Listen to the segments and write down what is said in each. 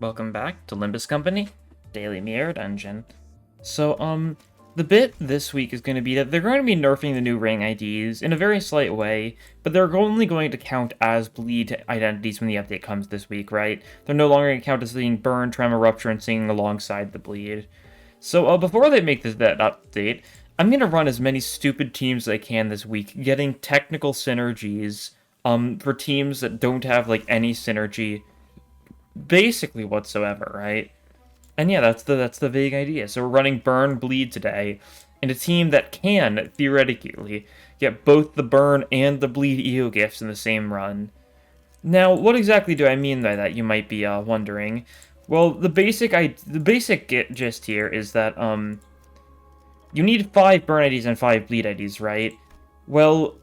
Welcome back to Limbus Company, Daily Mirror Dungeon. So, the bit this week is going to be that they're going to be nerfing the new ring IDs in a very slight way, but they're only going to count as bleed identities when the update comes this week, right? They're no longer going to count as being burn, tremor, rupture, and singing alongside the bleed. So, before they make that update, I'm going to run as many stupid teams as I can this week, getting technical synergies, for teams that don't have, like, any synergy basically whatsoever, right? And yeah, that's the vague idea. So we're running Burn Bleed today, and a team that can theoretically get both the Burn and the Bleed E.G.O gifts in the same run. Now, what exactly do I mean by that? You might be wondering. Well, the basic gist here is that you need 5 Burn IDs and 5 Bleed IDs, right? Well,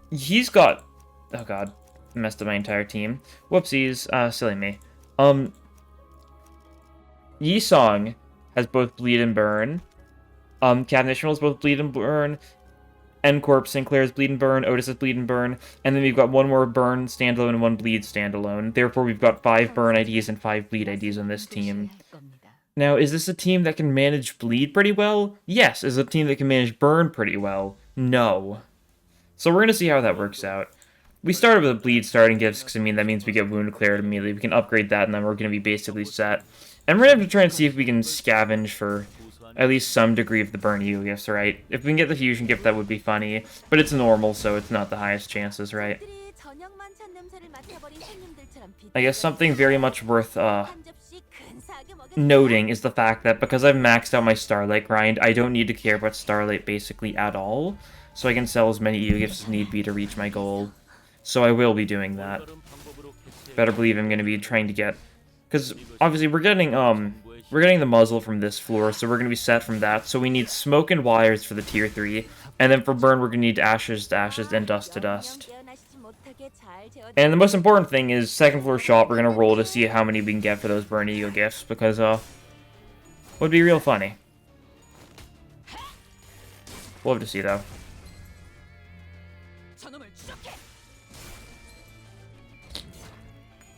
he's got, oh god, messed up my entire team. Whoopsies, silly me. Yi-Song has both Bleed and Burn. Captain Ishmael has both Bleed and Burn. N-Corp Sinclair has Bleed and Burn. Otis has Bleed and Burn. And then we've got one more Burn standalone and one Bleed standalone. Therefore, we've got 5 Burn IDs and 5 Bleed IDs on this team. Now, is this a team that can manage Bleed pretty well? Yes. Is it a team that can manage Burn pretty well? No. So we're going to see how that works out. We started with a Bleed starting gifts, because, I mean, that means we get Wound Cleared immediately. We can upgrade that, and then we're going to be basically set. And we're going to have to try and see if we can scavenge for at least some degree of the Burn E.G.O gifts, right? If we can get the Fusion gift, that would be funny. But it's normal, so it's not the highest chances, right? I guess something very much worth noting is the fact that because I've maxed out my Starlight grind, I don't need to care about Starlight basically at all. So I can sell as many E.G.O gifts as need be to reach my goal. So I will be doing that. Better believe I'm going to be trying to get... Because, obviously, we're getting the muzzle from this floor, so we're going to be set from that. So we need smoke and wires for the tier 3. And then for burn, we're going to need ashes to ashes and dust to dust. And the most important thing is, second floor shop, we're going to roll to see how many we can get for those burn E.G.O gifts. Because, would be real funny. We'll have to see, though.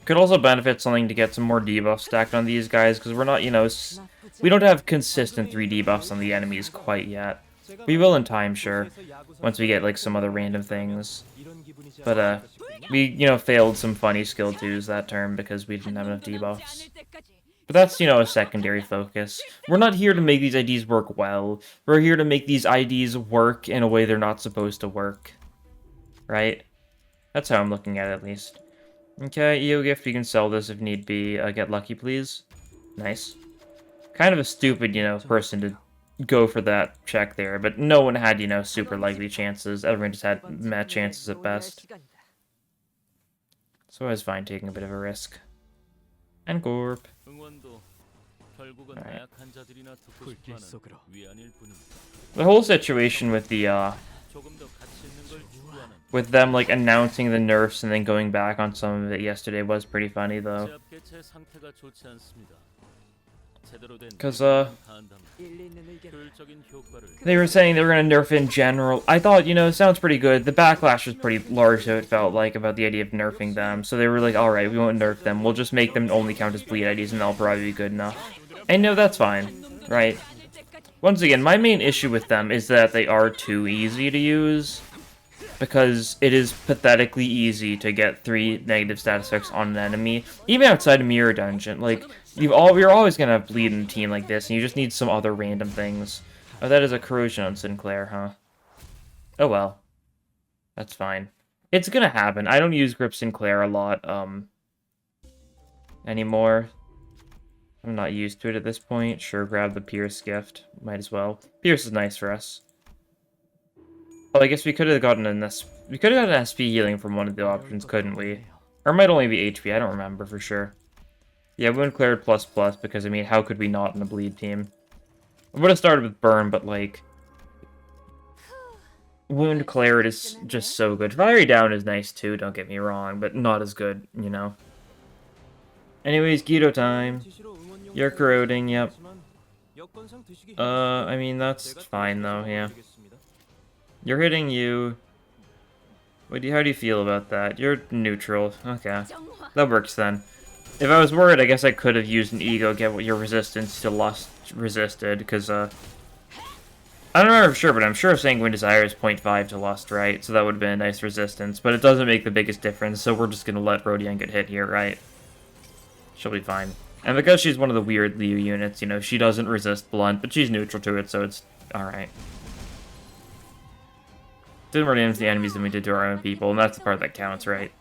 Could also benefit something to get some more debuffs stacked on these guys, because we're not, you know, we don't have consistent 3 debuffs on the enemies quite yet. We will in time, sure, once we get, like, some other random things. But, we, you know, failed some funny skill 2s that term because we didn't have enough debuffs. But that's, you know, a secondary focus. We're not here to make these IDs work well. We're here to make these IDs work in a way they're not supposed to work. Right? That's how I'm looking at it, at least. Okay, E.G.O gift, you can sell this if need be. Get lucky, please. Nice. Kind of a stupid, you know, person to go for that check there, but no one had, you know, super likely chances. Everyone just had meh chances at best. So I was fine taking a bit of a risk. And Corp. Right. The whole situation with the, with them, like, announcing the nerfs and then going back on some of it yesterday was pretty funny, though. Because, they were saying they were going to nerf in general. I thought, you know, it sounds pretty good. The backlash was pretty large, so it felt like, about the idea of nerfing them. So they were like, alright, we won't nerf them. We'll just make them only count as bleed IDs, and that'll probably be good enough. And no, that's fine, right? Once again, my main issue with them is that they are too easy to use. Because it is pathetically easy to get 3 negative status effects on an enemy, even outside of Mirror Dungeon. Like, you're always gonna have bleed in a team like this, and you just need some other random things. Oh, that is a corrosion on Sinclair, huh? Oh well. That's fine. It's gonna happen. I don't use Grip Sinclair a lot, anymore. I'm not used to it at this point. Sure, grab the Pierce gift. Might as well. Pierce is nice for us. Oh, I guess we could have gotten an we could have gotten SP healing from one of the options, couldn't we? Or it might only be HP, I don't remember for sure. Yeah, Wound Cleared plus plus, because, I mean, how could we not in a bleed team? I would have started with Burn, but, like... Wound Cleared is just so good. Fiery Down is nice, too, don't get me wrong, but not as good, you know? Anyways, Guido time. You're corroding, yep. I mean, that's fine, though, yeah. You're hitting you. How do you feel about that? You're neutral. Okay. That works then. If I was worried, I guess I could have used an E.G.O, get your resistance to lust resisted, because, I don't remember for sure, but I'm sure Sanguine Desire is 0.5 to lust, right? So that would have been a nice resistance, but it doesn't make the biggest difference, so we're just gonna let Rodion get hit here, right? She'll be fine. And because she's one of the weird Liu units, you know, she doesn't resist blunt, but she's neutral to it, so it's alright. Did more damage to the enemies than we did to our own people, and that's the part that counts, right?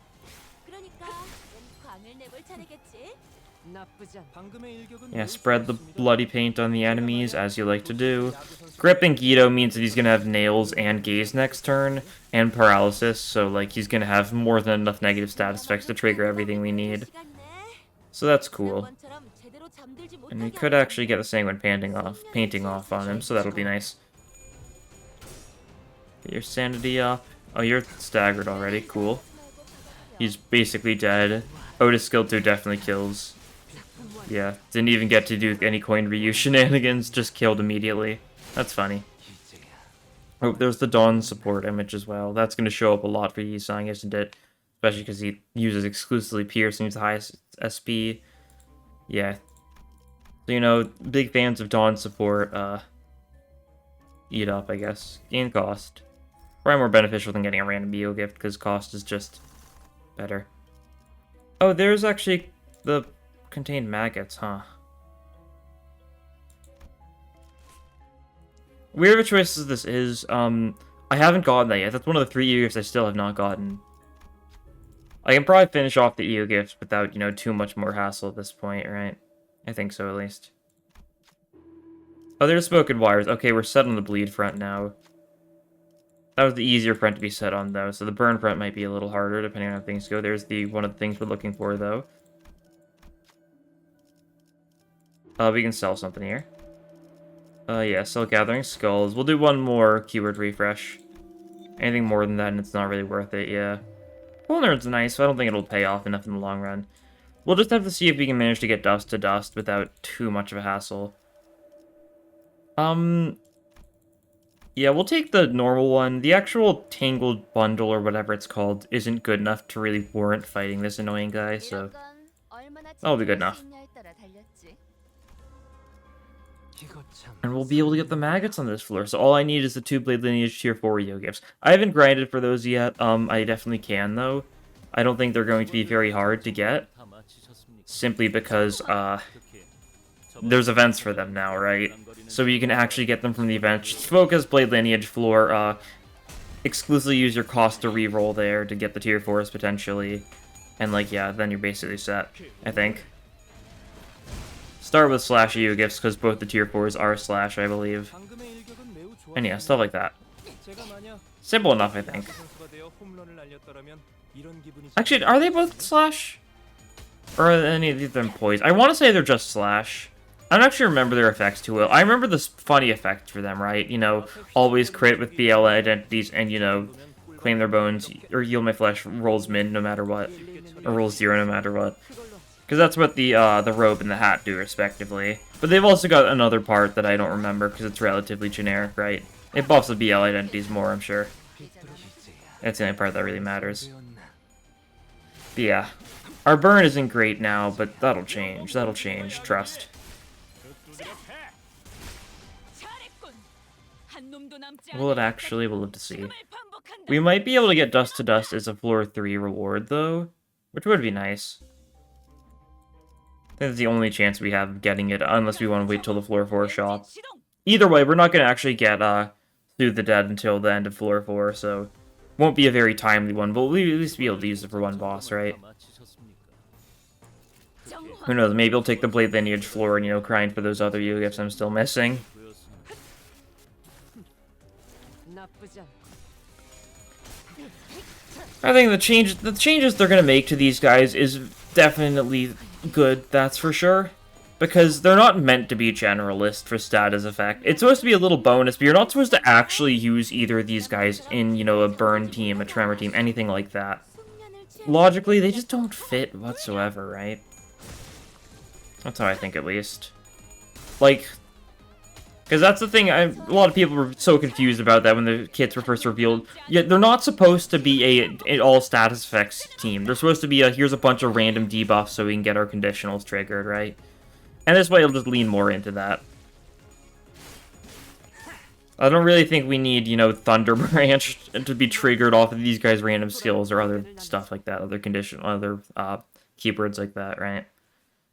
Yeah, spread the bloody paint on the enemies, as you like to do. Gripping E.G.O means that he's gonna have nails and gaze next turn, and paralysis, so, like, he's gonna have more than enough negative status effects to trigger everything we need. So that's cool. And we could actually get the Sanguine painting off on him, so that'll be nice. Get your sanity up. Oh, you're staggered already, cool. He's basically dead. Otis skill 2 definitely kills. Yeah, didn't even get to do any coin reuse shenanigans, just killed immediately. That's funny. Oh, there's the Dawn support image as well. That's going to show up a lot for Yisang, isn't it? Especially because he uses exclusively Pierce and he's the highest SP. Yeah. So, you know, big fans of Dawn support, eat up, I guess. Gain cost. Probably more beneficial than getting a random E.G.O gift, because cost is just better. Oh, there's actually the contained maggots, huh? Weird of a choice as this is, I haven't gotten that yet. That's one of the 3 E.G.O gifts I still have not gotten. I can probably finish off the E.G.O gifts without, you know, too much more hassle at this point, right? I think so, at least. Oh, there's smoking wires. Okay, we're set on the bleed front now. That was the easier front to be set on, though, so the burn front might be a little harder, depending on how things go. There's one of the things we're looking for, though. We can sell something here. Yeah, sell Gathering Skulls. We'll do one more keyword refresh. Anything more than that, and it's not really worth it, yeah. Cool Nerd's nice, so I don't think it'll pay off enough in the long run. We'll just have to see if we can manage to get dust to dust without too much of a hassle. Yeah, we'll take the normal one. The actual Tangled Bundle, or whatever it's called, isn't good enough to really warrant fighting this annoying guy, so that'll be good enough. And we'll be able to get the maggots on this floor, so all I need is the 2-blade lineage tier 4 E.G.O gifts. I haven't grinded for those yet, I definitely can, though. I don't think they're going to be very hard to get, simply because, there's events for them now, right? So you can actually get them from the event. Just focus Blade Lineage floor, exclusively use your cost to reroll there to get the tier 4s potentially. And like, yeah, then you're basically set, I think. Start with slash E.G.O gifts, because both the tier 4s are slash, I believe. And yeah, stuff like that. Simple enough, I think. Actually, are they both slash? Or are any of them poised? I want to say they're just slash. I don't actually remember their effects too well. I remember this funny effect for them, right? You know, always crit with BL identities and, you know, claim their bones, or yield my flesh rolls min no matter what. Or rolls 0 no matter what. Because that's what the robe and the hat do, respectively. But they've also got another part that I don't remember, because it's relatively generic, right? It buffs the BL identities more, I'm sure. That's the only part that really matters. But yeah. Our burn isn't great now, but that'll change. That'll change. Trust. Will it actually? We'll have to see. We might be able to get Dust to Dust as a floor 3 reward, though, which would be nice. I think that's the only chance we have of getting it, unless we want to wait till the floor 4 shop. Either way, we're not going to actually get Soothe the Dead until the end of floor 4, so won't be a very timely one, but we'll at least be able to use it for one boss, right? Who knows, maybe we'll take the Blade Lineage floor and, you know, grind for those other E.G.O gifts I'm still missing. I think the changes they're gonna make to these guys is definitely good, that's for sure. Because they're not meant to be generalist for status effect. It's supposed to be a little bonus, but you're not supposed to actually use either of these guys in, you know, a burn team, a tremor team, anything like that. Logically, they just don't fit whatsoever, right? That's how I think, at least. Like, Because that's the thing, a lot of people were so confused about that when the kits were first revealed. Yet they're not supposed to be an all status effects team. They're supposed to be here's a bunch of random debuffs so we can get our conditionals triggered, right? And this way it'll just lean more into that. I don't really think we need, you know, Thunder Branch to be triggered off of these guys' random skills or other stuff like that, other keywords like that, right?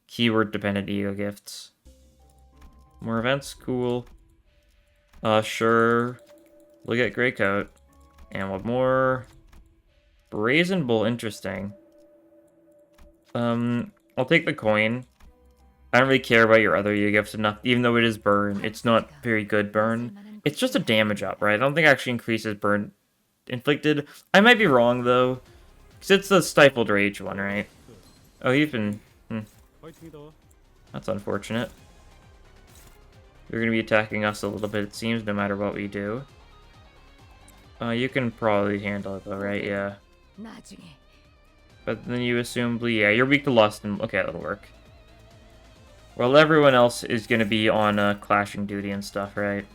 Keyword-dependent E.G.O gifts. More events, cool. Sure. We'll get Grey Coat. And what more? Brazen Bull, interesting. I'll take the coin. I don't really care about your other E.G.O gifts enough, even though it is burn. It's not very good burn. It's just a damage up, right? I don't think it actually increases burn inflicted. I might be wrong, though. Because it's the Stifled Rage one, right? Oh, you've been... That's unfortunate. You're going to be attacking us a little bit, it seems, no matter what we do. You can probably handle it, though, right? Yeah. But then you assumably... Yeah, you're weak to Lust, and... Okay, that'll work. Well, everyone else is going to be on clashing duty and stuff, right?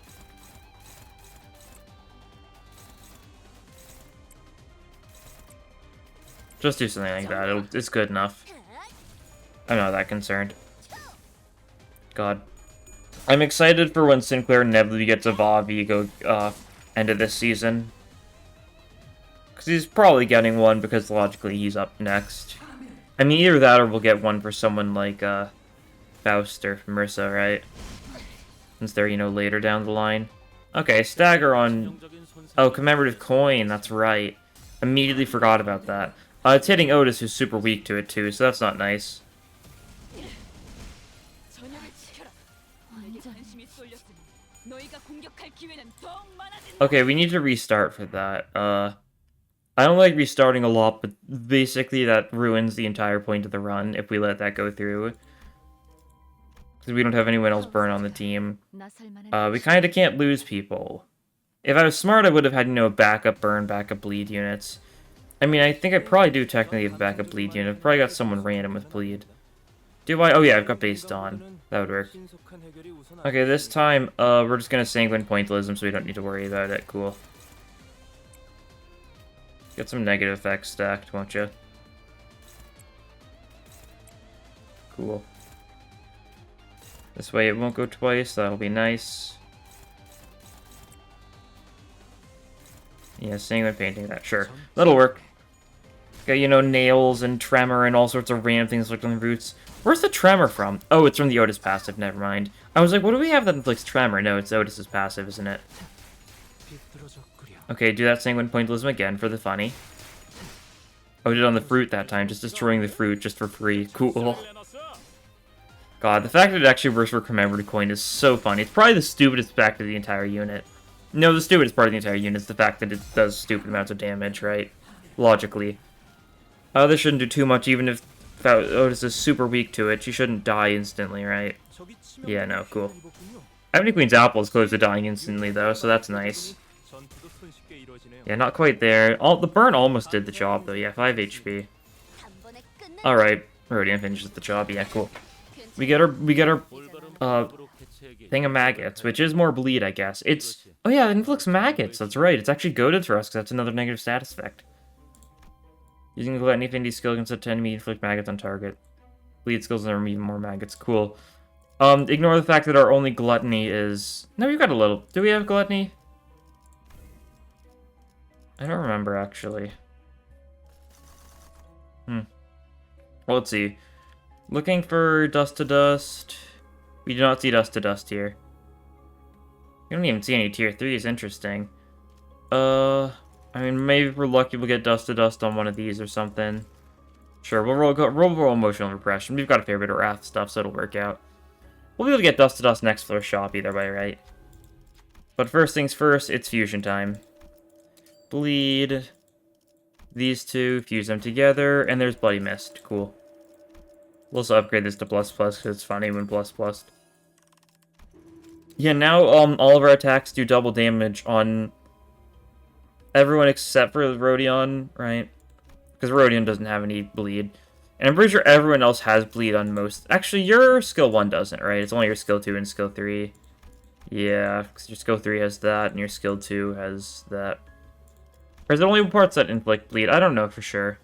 Just do something like that. It's good enough. I'm not that concerned. God. I'm excited for when Sinclair inevitably gets a VOV E.G.O end of this season. Because he's probably getting one because logically he's up next. I mean, either that or we'll get one for someone like Faust or Marissa, right? Since they're, you know, later down the line. Okay, stagger on... Oh, commemorative coin, that's right. Immediately forgot about that. It's hitting Otis, who's super weak to it too, so that's not nice. Okay, we need to restart for that. I don't like restarting a lot, but basically that ruins the entire point of the run if we let that go through. Because we don't have anyone else burn on the team. We kind of can't lose people. If I was smart, I would have had, you know, backup burn, backup bleed units. I mean, I think I probably do technically have a backup bleed unit. I've probably got someone random with bleed. Do I? Oh yeah, I've got based on. That would work. Okay, this time, we're just gonna Sanguine Pointillism so we don't need to worry about it. Cool. Get some negative effects stacked, won't you? Cool. This way it won't go twice, that'll be nice. Yeah, Sanguine Painting that, sure. That'll work. Got, you know, nails and tremor and all sorts of random things like on the roots. Where's the tremor from? Oh, it's from the Otis passive, never mind. I was like, what do we have that inflicts tremor? No, it's Otis's passive, isn't it? Okay, do that Sanguine Pointillism again for the funny. Oh, I did it on the fruit that time, just destroying the fruit just for free. Cool. God, the fact that it actually works for commemorative coin is so funny. It's probably the stupidest fact of the entire unit. No, the stupidest part of the entire unit is the fact that it does stupid amounts of damage, right? Logically. This shouldn't do too much, even if Otis is super weak to it. She shouldn't die instantly, right? Yeah, no, cool. Ebony Queen's Apple is close to dying instantly, though, so that's nice. Yeah, not quite there. The burn almost did the job, though. Yeah, 5 HP. Alright, Rodion finishes the job. Yeah, cool. We get our thing of maggots, which is more bleed, I guess. It's... Oh yeah, it inflicts maggots. That's right. It's actually goaded for us, because that's another negative status effect. Using the Gluttony Affinity skill can set to enemy inflict maggots on target. Bleed skills and even more maggots. Cool. Ignore the fact that our only Gluttony is... No, we've got a little... Do we have Gluttony? I don't remember, actually. Well, let's see. Looking for Dust to Dust. We do not see Dust to Dust here. We don't even see any tier 3s. Interesting. I mean, maybe if we're lucky we'll get Dust to Dust on one of these or something. Sure, we'll roll Emotional Repression. We've got a fair bit of Wrath stuff, so it'll work out. We'll be able to get Dust to Dust next floor shop either way, right? But first things first, it's fusion time. Bleed. These two, fuse them together, and there's Bloody Mist. Cool. We'll also upgrade this to plus plus, because it's funny when plus plus. Yeah, now all of our attacks do double damage on everyone except for Rodion, right? Because Rodion doesn't have any bleed. And I'm pretty sure everyone else has bleed on most... Actually, your skill 1 doesn't, right? It's only your skill 2 and skill 3. Yeah, 'cause your skill 3 has that, and your skill 2 has that. Or is it only parts that inflict bleed? I don't know for sure.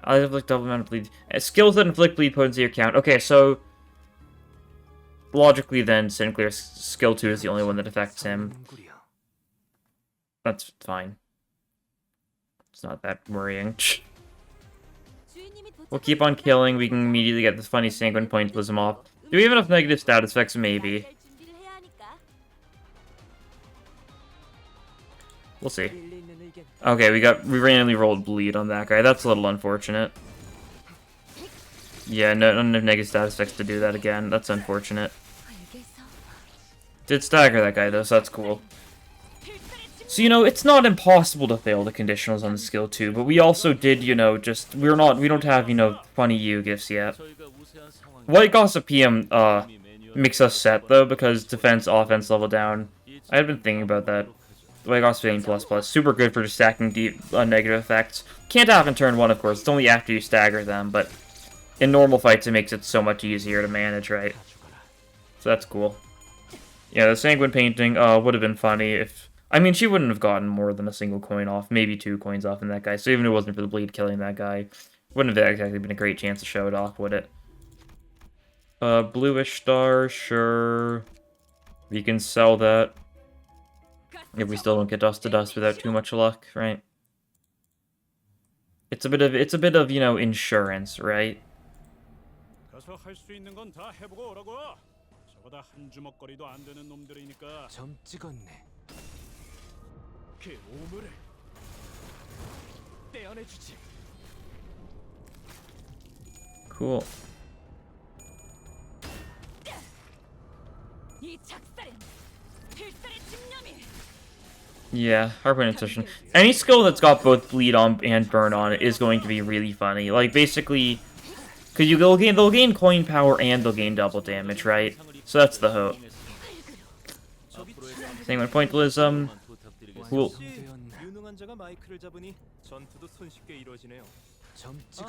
I inflict double amount of bleed. Skills that inflict bleed potency or count. Okay, so logically then, Sinclair's skill 2 is the only one that affects him. That's fine. It's not that worrying. We'll keep on killing. We can immediately get this funny sanguine pointillism off. Do we have enough negative status effects? Maybe. We'll see. Okay, we randomly rolled bleed on that guy. That's a little unfortunate. Yeah, no negative status effects to do that again. That's unfortunate. Did stagger that guy though, so that's cool. So, you know, it's not impossible to fail the conditionals on the skill 2, but we also did, you know, just, we don't have, you know, funny U gifts yet. White Gossip PM, makes us set, though, because defense, offense level down. I've been thinking about that. White Gossip PM ++, super good for just stacking deep, negative effects. Can't have in turn 1, of course, it's only after you stagger them, but in normal fights it makes it so much easier to manage, right? So that's cool. Yeah, the Sanguine Painting, would have been funny if... I mean, she wouldn't have gotten more than a single coin off, maybe 2 coins off in that guy, so even if it wasn't for the bleed killing that guy, wouldn't have exactly been a great chance to show it off, would it? Bluish star, sure. We can sell that. If we still don't get dust to dust without too much luck, right? It's a bit of, you know, insurance, right? Cool. Yeah, Harpoon Intuition. Any skill that's got both bleed on and burn on is going to be really funny. Like, basically, because they'll gain coin power and they'll gain double damage, right? So that's the hope. Same with pointillism. Cool.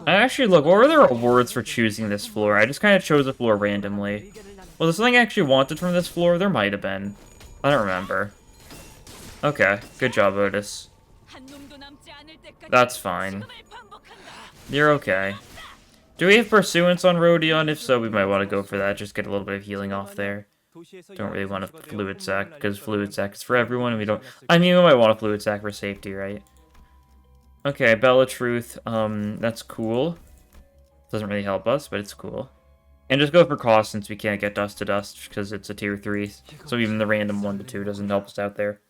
Actually, look, what were the rewards for choosing this floor? I just kind of chose a floor randomly. Well, there's something I actually wanted from this floor? There might have been. I don't remember. Okay, good job, Otis. That's fine. You're okay. Do we have Pursuance on Rodion? If so, we might want to go for that. Just get a little bit of healing off there. Don't really want a Fluid Sac, because Fluid Sac is for everyone, and we don't... I mean, we might want a Fluid Sac for safety, right? Okay, Bella Truth, that's cool. Doesn't really help us, but it's cool. And just go for cost since we can't get Dust to Dust, because it's a tier 3, so even the random 1 to 2 doesn't help us out there.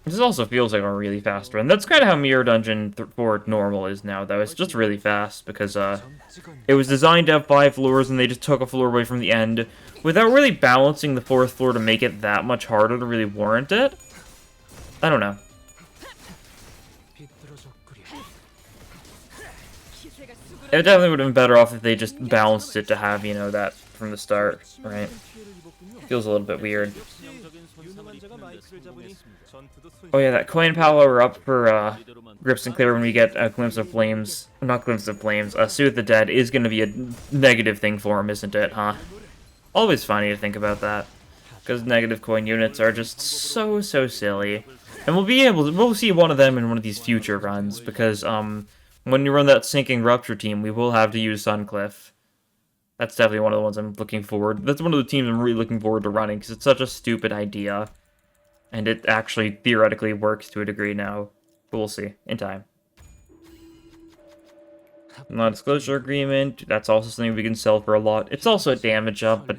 This also feels like a really fast run. That's kind of how Mirror Dungeon 4 normal is now, though. It's just really fast, because it was designed to have 5 floors, and they just took a floor away from the end, without really balancing the 4th floor to make it that much harder to really warrant it. I don't know. It definitely would have been better off if they just balanced it to have, you know, that from the start, right? Feels a little bit weird. Oh yeah, that coin power up for Grips and Clear when we get a Glimpse of Flames, not Glimpse of Flames, Soothe the Dead is going to be a negative thing for him, isn't it, huh? Always funny to think about that, because negative coin units are just so silly. And we'll see one of them in one of these future runs, because when you run that Sinking Rupture team, we will have to use Suncliff. That's definitely one of the ones I'm looking forward. That's one of the teams I'm really looking forward to running, because it's such a stupid idea. And it actually theoretically works to a degree now. But we'll see, in time. Non-disclosure agreement, that's also something we can sell for a lot. It's also a damage up, but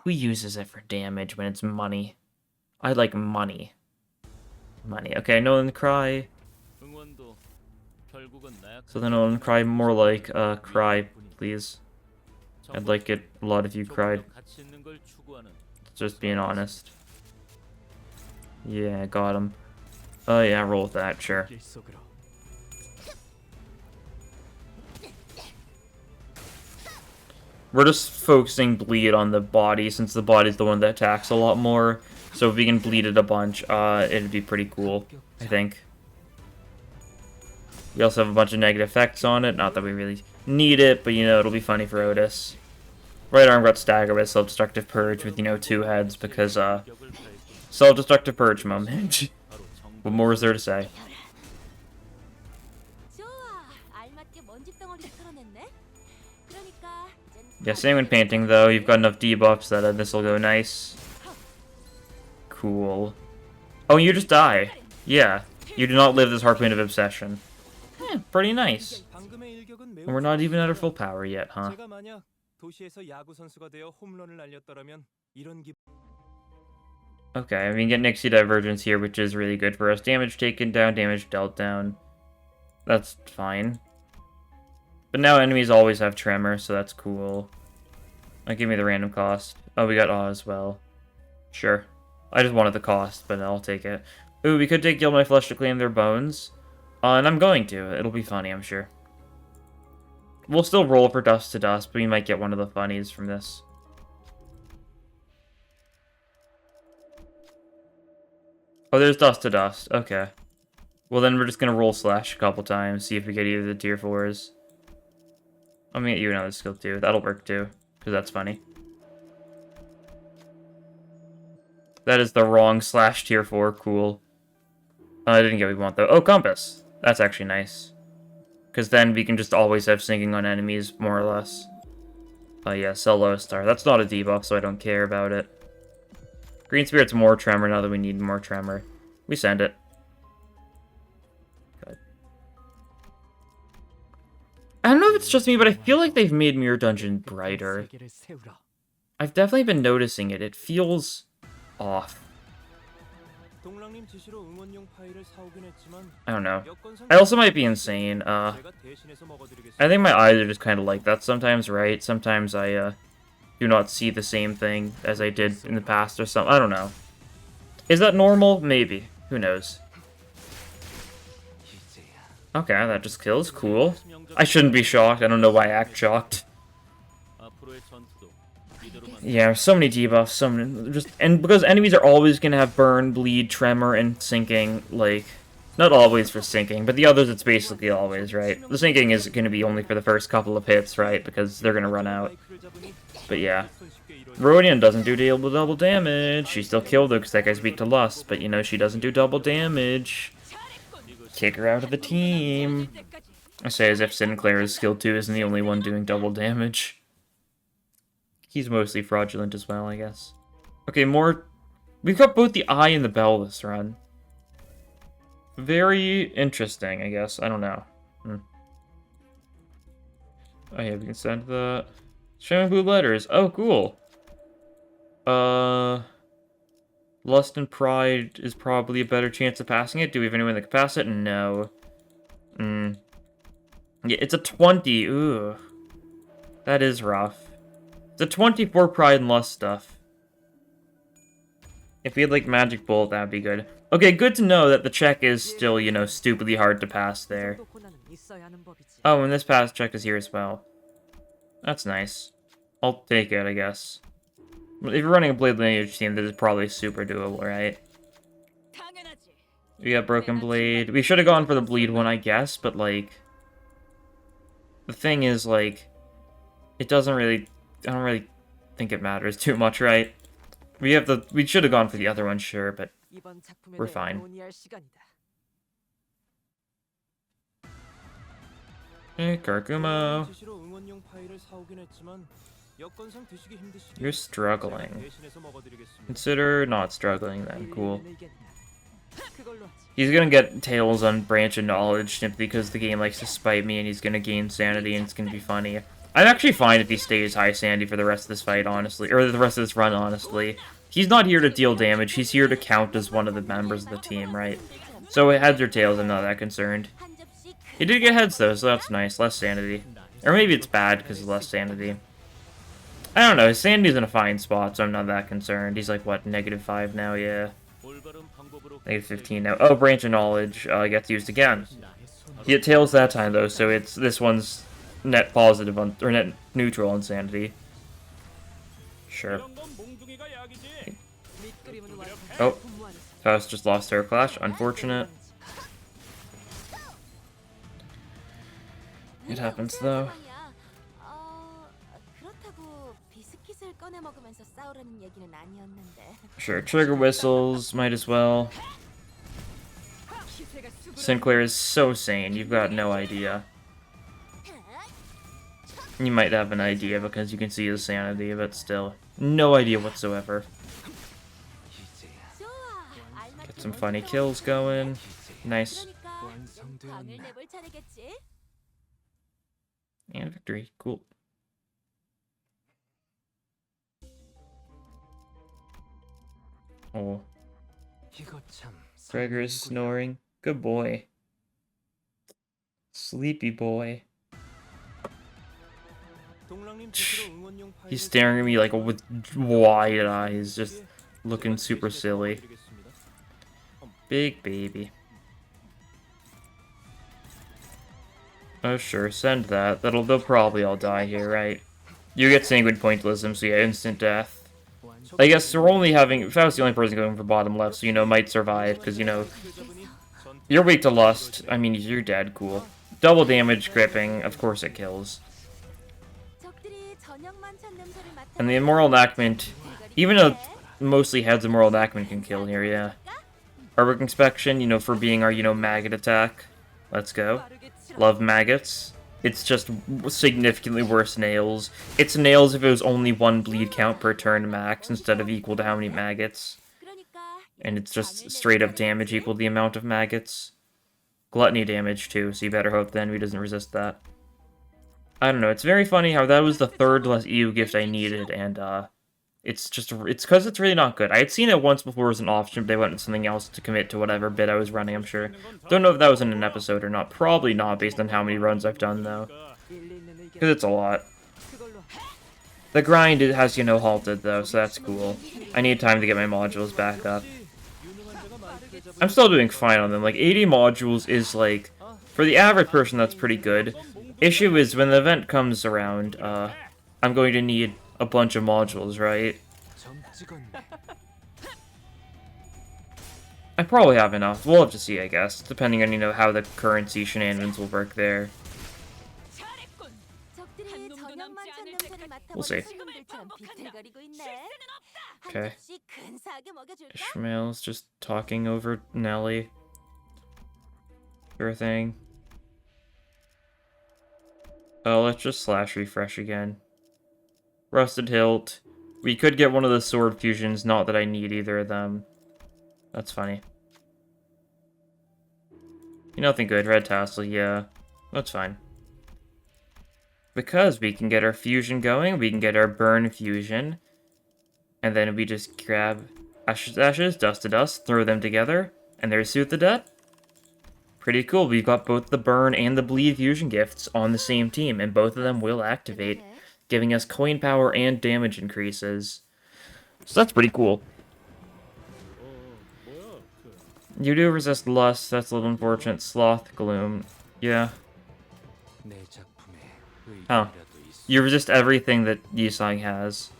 who uses it for damage when it's money? I like money. Money. Okay, Nolan Cry. So then Nolan Cry, more like, cry, please. I'd like it a lot if you cried. Just being honest. Yeah, got him. Oh yeah, roll with that, sure. We're just focusing bleed on the body, since the body's the one that attacks a lot more. So if we can bleed it a bunch, it'd be pretty cool, I think. We also have a bunch of negative effects on it, not that we really need it, but you know, it'll be funny for Otis. Right arm got staggered with self-destructive purge with, 2 heads because, self-destructive purge moment. What more is there to say? Yeah, same when painting, though. You've got enough debuffs that this will go nice. Cool. Oh, you just die. Yeah. You do not live this Harpoon of Obsession. Pretty nice. And we're not even at our full power yet, huh? Okay, we can get Nixie Divergence here, which is really good for us. Damage taken down, damage dealt down. That's fine. But now enemies always have Tremor, so that's cool. Give me the random cost. Oh, we got Awe as well. Sure. I just wanted the cost, but I'll take it. Ooh, we could take Yield My Flesh to claim their bones. And I'm going to. It'll be funny, I'm sure. We'll still roll for Dust to Dust, but we might get one of the funnies from this. Oh, there's Dust to Dust. Okay. Well, then we're just going to roll Slash a couple times, see if we get either the tier 4s. I'm going to get you another skill too. That'll work too, because that's funny. That is the wrong Slash tier 4. Cool. I didn't get what we want, though. Oh, Compass. That's actually nice. Because then we can just always have sinking on enemies, more or less. Oh, yeah, sell Lowest Star. That's not a debuff, so I don't care about it. Green Spirit's more Tremor now that we need more Tremor. We send it. Good. I don't know if it's just me, but I feel like they've made Mirror Dungeon brighter. I've definitely been noticing it. It feels off. I don't know. I also might be insane. I think my eyes are just kind of like that sometimes, right? Sometimes I do not see the same thing as I did in the past or something. I don't know. Is that normal? Maybe. Who knows? Okay, that just kills. Cool. I shouldn't be shocked. I don't know why I act shocked. Yeah, so many debuffs, so many, and because enemies are always gonna have burn, bleed, tremor, and sinking, like, not always for sinking, but the others it's basically always, right? The sinking is gonna be only for the first couple of hits, right? Because they're gonna run out. But yeah. Rodian doesn't do double damage. She still killed her because that guy's weak to Lust, but she doesn't do double damage. Kick her out of the team. I say as if Sinclair's skill 2 isn't the only one doing double damage. He's mostly fraudulent as well, I guess. Okay, more... We've got both the Eye and the Bell this run. Very interesting, I guess. I don't know. Oh yeah, we can send the... Shampoo letters. Oh, cool. Lust and Pride is probably a better chance of passing it. Do we have anyone that can pass it? No. Yeah, it's a 20. Ooh. That is rough. It's a 24 Pride and Lust stuff. If we had, like, Magic Bolt, that'd be good. Okay, good to know that the check is still, stupidly hard to pass there. Oh, and this pass check is here as well. That's nice. I'll take it, I guess. If you're running a Blade Lineage team, this is probably super doable, right? We got Broken Blade. We should have gone for the Bleed one, I guess, but, like... The thing is, like... It doesn't really... I don't really think it matters too much, right? We should have gone for the other one, sure, but we're fine. Hey, Karkumo. You're struggling. Consider not struggling then, cool. He's gonna get Tails on Branch of Knowledge simply because the game likes to spite me and he's gonna gain sanity and it's gonna be funny. I'm actually fine if he stays high sanity for the rest of this fight, honestly. Or the rest of this run, honestly. He's not here to deal damage, he's here to count as one of the members of the team, right? So heads or tails, I'm not that concerned. He did get heads though, so that's nice. Less sanity. Or maybe it's bad because of less sanity. I don't know, his sanity's in a fine spot, so I'm not that concerned. He's like, what, -5 now? Yeah. -15 now. Oh, Branch of Knowledge gets used again. He hit tails that time though, so it's this one's net positive on, or net neutral on sanity. Sure. Oh, Faust just lost Terror Clash. Unfortunate. It happens though. Sure, trigger whistles, might as well. Sinclair is so sane, you've got no idea. You might have an idea because you can see his sanity, but still, no idea whatsoever. Get some funny kills going. Nice. And victory. Cool. Oh. Gregor is snoring. Good boy. Sleepy boy. He's staring at me like with wide eyes, just looking super silly. Big baby. Oh sure, send that. They'll probably all die here, right? You get sanguine pointillism, so yeah, instant death. I guess we're only having... If I was the only person going for bottom left, so, you know, might survive, because, you know... You're weak to lust. I mean, you're dead, cool. Double damage, gripping, of course it kills. And the Immoral Enactment, even though mostly heads Immoral Enactment can kill here, yeah. Artwork Inspection, you know, for being our, you know, maggot attack. Let's go. Love maggots. It's just significantly worse nails. It's nails if it was only 1 bleed count per turn max instead of equal to how many maggots. And it's just straight up damage equal to the amount of maggots. Gluttony damage too, so you better hope the enemy doesn't resist that. I don't know, it's very funny how that was the 3rd less EU gift I needed, and it's because it's really not good. I had seen it once before as an option, but they went with something else to commit to whatever bit I was running, I'm sure. Don't know if that was in an episode or not. Probably not, based on how many runs I've done, though. Because it's a lot. The grind has, you know, halted, though, so that's cool. I need time to get my modules back up. I'm still doing fine on them. Like, 80 modules is, like, for the average person, that's pretty good. Issue is, when the event comes around, I'm going to need a bunch of modules, right? I probably have enough. We'll have to see, I guess, depending on, you know, how the currency shenanigans will work there. We'll see. Okay. Ishmael's just talking over Nelly. Sure thing. Oh, let's just slash refresh again. Rusted Hilt. We could get one of the sword fusions, not that I need either of them. That's funny. Nothing good. Red Tassel, yeah. That's fine. Because we can get our fusion going, we can get our burn fusion. And then we just grab ashes, dust to dust, throw them together, and there's Soothe the Dead. Pretty cool. We've got both the burn and the bleed fusion gifts on the same team, and both of them will activate, giving us coin power and damage increases. So that's pretty cool. You do resist lust, that's a little unfortunate. Sloth, gloom. Yeah. Oh. You resist everything that Yisang has.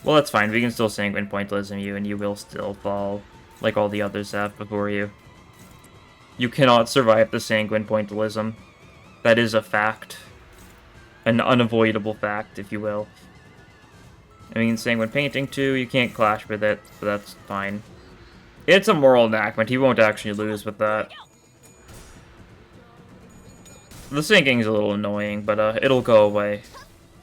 Well, that's fine. We can still sanguine pointillism you, and you will still fall, like all the others have before you. You cannot survive the sanguine pointillism. That is a fact. An unavoidable fact, if you will. I mean, sanguine painting too, you can't clash with it, but that's fine. It's a moral enactment, he won't actually lose with that. The sinking is a little annoying, but it'll go away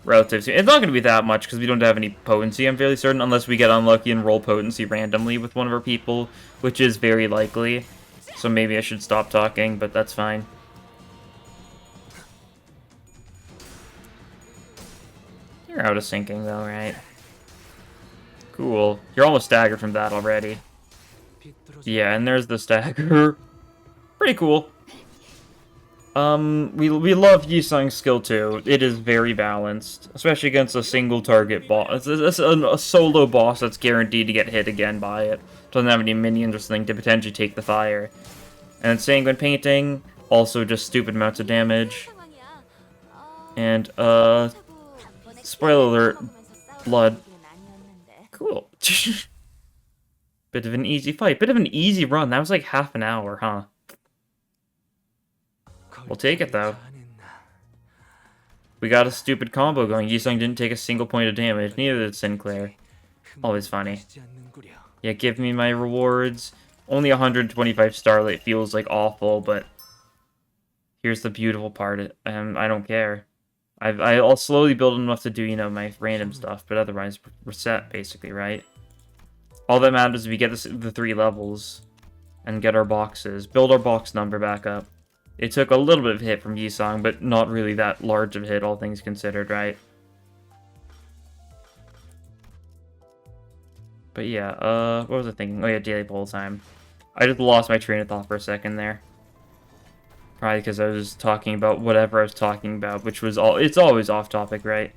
relatively soon. It's not going to be that much, because we don't have any potency, I'm fairly certain, unless we get unlucky and roll potency randomly with one of our people, which is very likely. So maybe I should stop talking, but that's fine. You're out of sinking, though, right? Cool. You're almost staggered from that already. Yeah, and there's the stagger. Pretty cool. We love Yisang's skill too. It is very balanced, especially against a single target boss. It's a solo boss that's guaranteed to get hit again by it. Doesn't have any minions or something to potentially take the fire. And Sanguine Painting, also just stupid amounts of damage. And, spoiler alert, blood. Cool. Bit of an easy fight. Bit of an easy run. That was like half an hour, huh? We'll take it, though. We got a stupid combo going. Yi-Sung didn't take a single point of damage. Neither did Sinclair. Always funny. Yeah, give me my rewards. Only 125 Starlight feels like awful, but here's the beautiful part. I don't care. I'll slowly build enough to do, you know, my random stuff, but otherwise we're set, basically, right? All that matters is we get the 3 levels and get our boxes. Build our box number back up. It took a little bit of a hit from Yi-Sung, but not really that large of a hit, all things considered, right? But yeah, what was I thinking? Oh yeah, daily poll time. I just lost my train of thought for a second there. Probably because I was talking about whatever I was talking about, which was it's always off topic, right?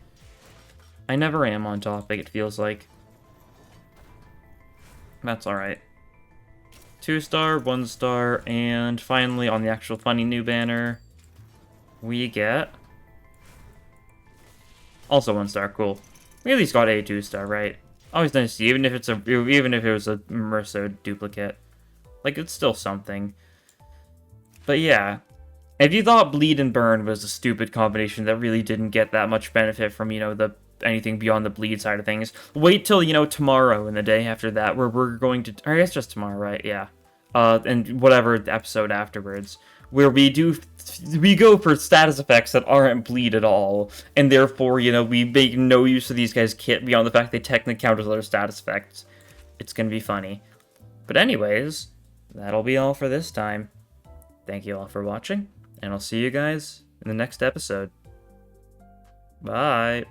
I never am on topic, it feels like. That's alright. 2-star, 1-star, and finally on the actual funny new banner, we get... Also 1-star, cool. We at least got a 2-star, right? Always nice to see, even if it was a Merso duplicate. Like, it's still something. But yeah, if you thought Bleed and Burn was a stupid combination that really didn't get that much benefit from, you know, anything beyond the bleed side of things, wait till, you know, tomorrow and the day after that, where we're going to, or I guess just tomorrow, right? Yeah. And whatever episode afterwards, where we go for status effects that aren't bleed at all, and therefore, you know, we make no use of these guys' kit beyond the fact they technically count as other status effects. It's gonna be funny. But anyways, that'll be all for this time. Thank you all for watching, and I'll see you guys in the next episode. Bye!